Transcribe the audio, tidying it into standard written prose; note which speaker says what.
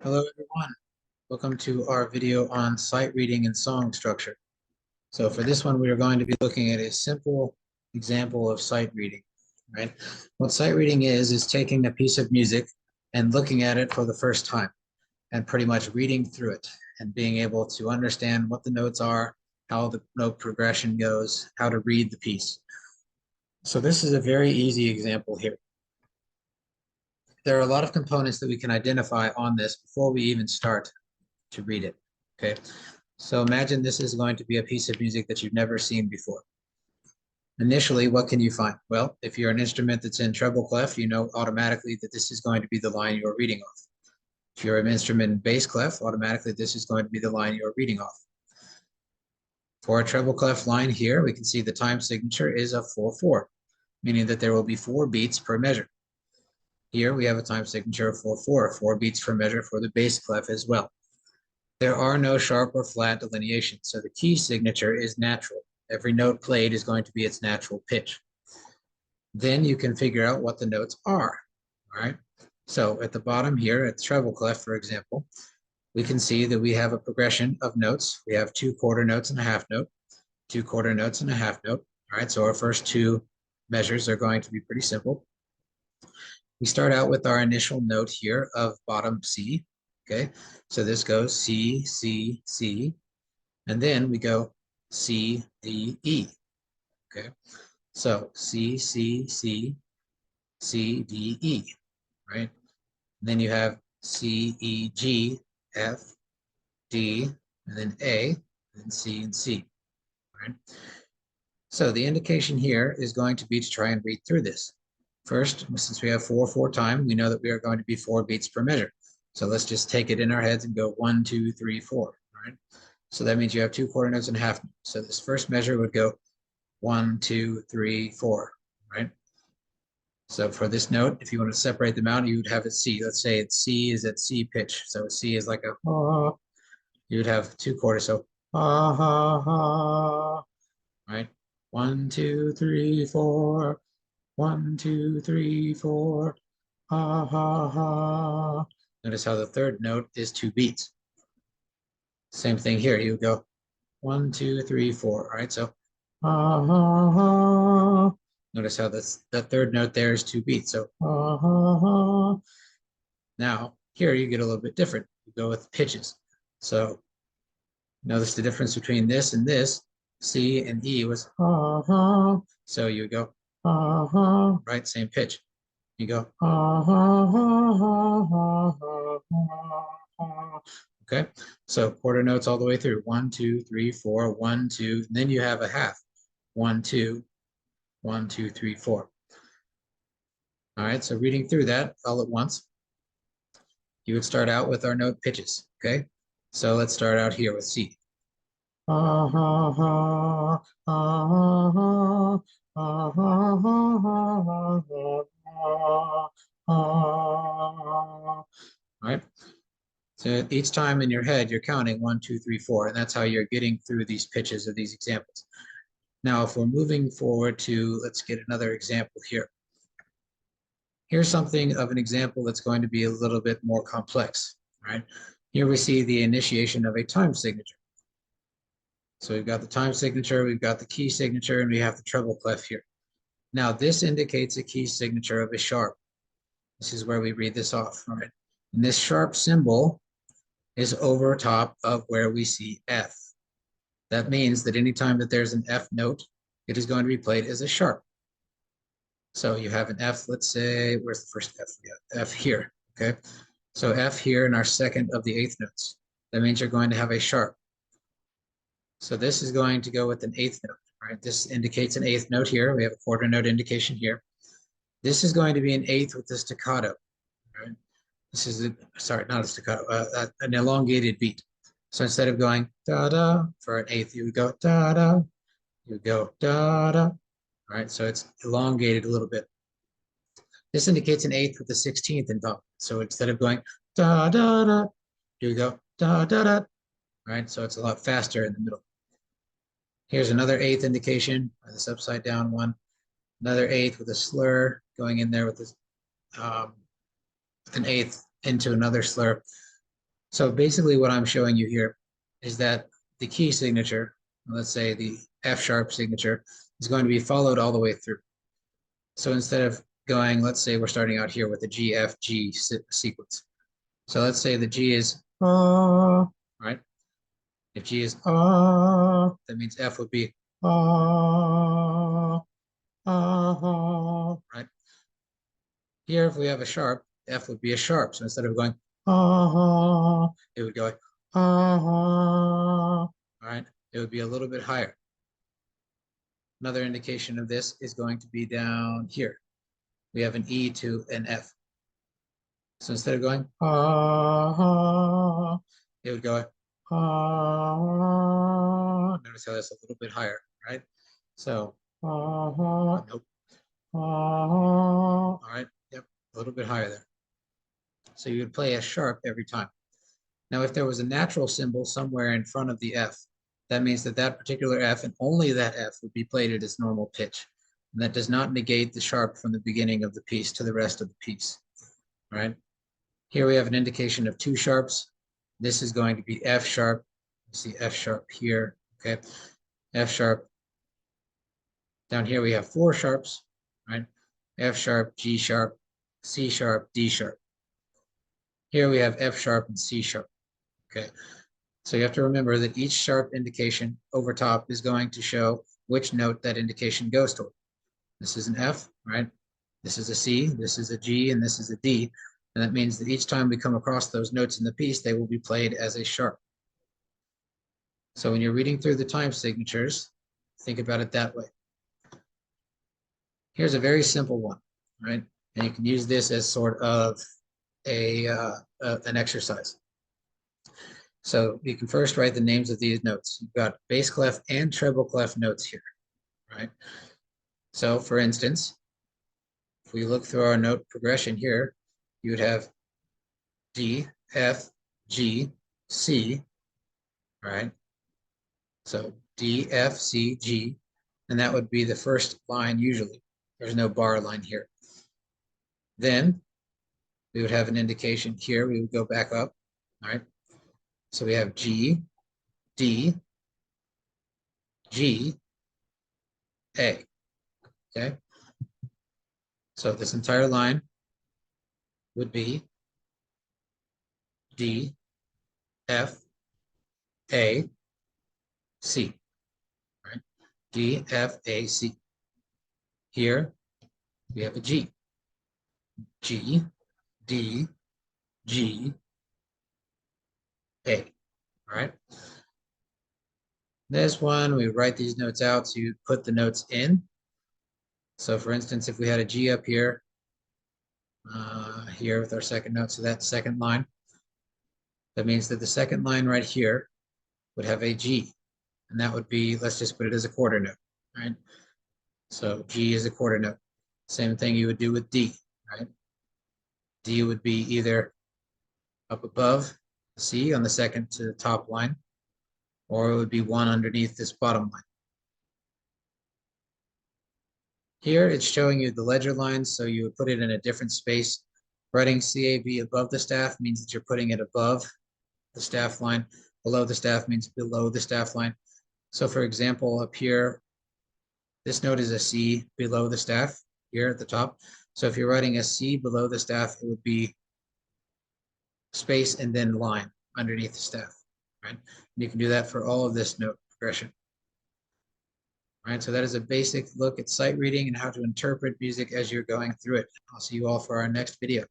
Speaker 1: Hello everyone, welcome to our video on sight reading and song structure. So for this one, we are going to be looking at a simple example of sight reading, right? What sight reading is taking a piece of music and looking at it for the first time and pretty much reading through it and being able to understand what the notes are, how the note progression goes, how to read the piece. So this is a very easy example here. There are a lot of components that we can identify on this before we even start to read it. Okay, so imagine this is going to be a piece of music that you've never seen before. Initially, what can you find? Well, if you're an instrument that's in treble clef, you know automatically that this is going to be the line you're reading off. If you're an instrument in bass clef, automatically this is going to be the line you're reading off. For a treble clef line here, we can see the time signature is a 4/4, meaning that there will be 4 beats per measure. Here we have a time signature of 4/4, 4 beats per measure for the bass clef as well. There are no sharp or flat delineations, so the key signature is natural. Every note played is going to be its natural pitch. Then you can figure out what the notes are, all right? So at the bottom here, at the treble clef, for example, we can see that we have a progression of notes. We have 2 quarter notes and a half note, 2 quarter notes and a half note, all right? So our first 2 measures are going to be pretty simple. We start out with our initial note here of bottom C, okay? So this goes C, C, C, and then we go C, D, E, okay? So C, C, C, C, D, E, right? And then you have C, E, G, F, D, and then A, and then C and C, right? So the indication here is going to be to try and read through this. First, since we have 4/4 time, we know that we are going to be 4 beats per measure. So let's just take it in our heads and go 1, 2, 3, 4, right? So that means you have 2 quarter notes and a half. So this first measure would go 1, 2, 3, 4, right? So for this note, if you want to separate them out, you would have it C. Let's say it's C is at C pitch. So C is like a ah. You would have 2 quarters. So ha ha ha, right? 1, 2, 3, 4. 1, 2, 3, 4. Ha ha ha. Notice how the third note is 2 beats. Same thing here. You go 1, 2, 3, 4. All right. So ha ha ha. Notice how that third note there is 2 beats. So ha ha ha. Now here you get a little bit different. You go with pitches. So notice the difference between this and this. C and E was ha ha. So you go ha ha. Right, same pitch. You go ha ha ha ha ha ha ha. Okay, so quarter notes all the way through. 1, 2, 3, 4. 1, 2. And then you have a half. 1, 2. 1, 2, 3, 4. All right, so reading through that all at once, you would start out with our note pitches. Okay, so let's start out here with C. Ha ha ha ha ha ha ha ha ha ha. All right. So each time in your head, you're counting 1, 2, 3, 4, and that's how you're getting through these pitches of these examples. Now, if we're moving forward to, let's get another example here. Here's something of an example that's going to be a little bit more complex, right? Here we see the initiation of a time signature. So we've got the time signature, we've got the key signature, and we have the treble clef here. Now, this indicates a key signature of a sharp. This is where we read this off, all right? And this sharp symbol is over top of where we see F. That means that anytime that there's an F note, it is going to be played as a sharp. So you have an F, let's say, where's the first F? Yeah, F here, okay? So F here in our second of the eighth notes. That means you're going to have a sharp. So this is going to go with an eighth note, right? This indicates an eighth note here. We have a quarter note indication here. This is going to be an eighth with the staccato, right? This is, sorry, not a staccato, an elongated beat. So instead of going da-da for an eighth, you would go da-da, you would go da-da, all right? So it's elongated a little bit. This indicates an eighth with the 16th involved. So instead of going da-da-da, you go da-da-da, right? So it's a lot faster in the middle. Here's another eighth indication, this upside down one. Another eighth with a slur going in there with this, an eighth into another slur. So basically what I'm showing you here is that the key signature, let's say the F sharp signature, is going to be followed all the way through. So instead of going, let's say we're starting out here with the G, F, G sequence. So let's say the G is right? If G is that means F would be right? Here, if we have a sharp, F would be a sharp. So instead of going it would go all right? It would be a little bit higher. Another indication of this is going to be down here. We have an E to an F. So instead of going it would go notice how that's a little bit higher, right? So nope. All right, yep, a little bit higher there. So you would play a sharp every time. Now, if there was a natural symbol somewhere in front of the F, that means that that particular F and only that F would be played at its normal pitch. And that does not negate the sharp from the beginning of the piece to the rest of the piece, right? Here we have an indication of two sharps. This is going to be F sharp. You see F sharp here, okay? F sharp. Down here we have four sharps, right? F sharp, G sharp, C sharp, D sharp. Here we have F sharp and C sharp, okay? So you have to remember that each sharp indication over top is going to show which note that indication goes toward. This is an F, right? This is a C, this is a G, and this is a D. And that means that each time we come across those notes in the piece, they will be played as a sharp. So when you're reading through the time signatures, think about it that way. Here's a very simple one, right? And you can use this as sort of an exercise. So you can first write the names of these notes. You've got bass clef and treble clef notes here, right? So for instance, if we look through our note progression here, you would have D, F, G, C, right? So D, F, C, G, and that would be the first line usually. There's no bar line here. Then we would have an indication here. We would go back up, all right? So we have G, D, G, A, okay? So this entire line would be D, F, A, C, right? D, F, A, C. Here we have a G. G, D, G, A, all right? This one, we write these notes out, so you put the notes in. So for instance, if we had a G up here, here with our second note, so that second line, that means that the second line right here would have a G, and that would be, let's just put it as a quarter note, right? So G is a quarter note. Same thing you would do with D, right? D would be either up above C on the second to the top line, or it would be one underneath this bottom line. Here it's showing you the ledger lines, so you would put it in a different space. Writing CAB above the staff means that you're putting it above the staff line. Below the staff means below the staff line. So for example, up here, this note is a C below the staff here at the top. So if you're writing a C below the staff, it would be space and then line underneath the staff, right? And you can do that for all of this note progression. All right, so that is a basic look at sight reading and how to interpret music as you're going through it. I'll see you all for our next video.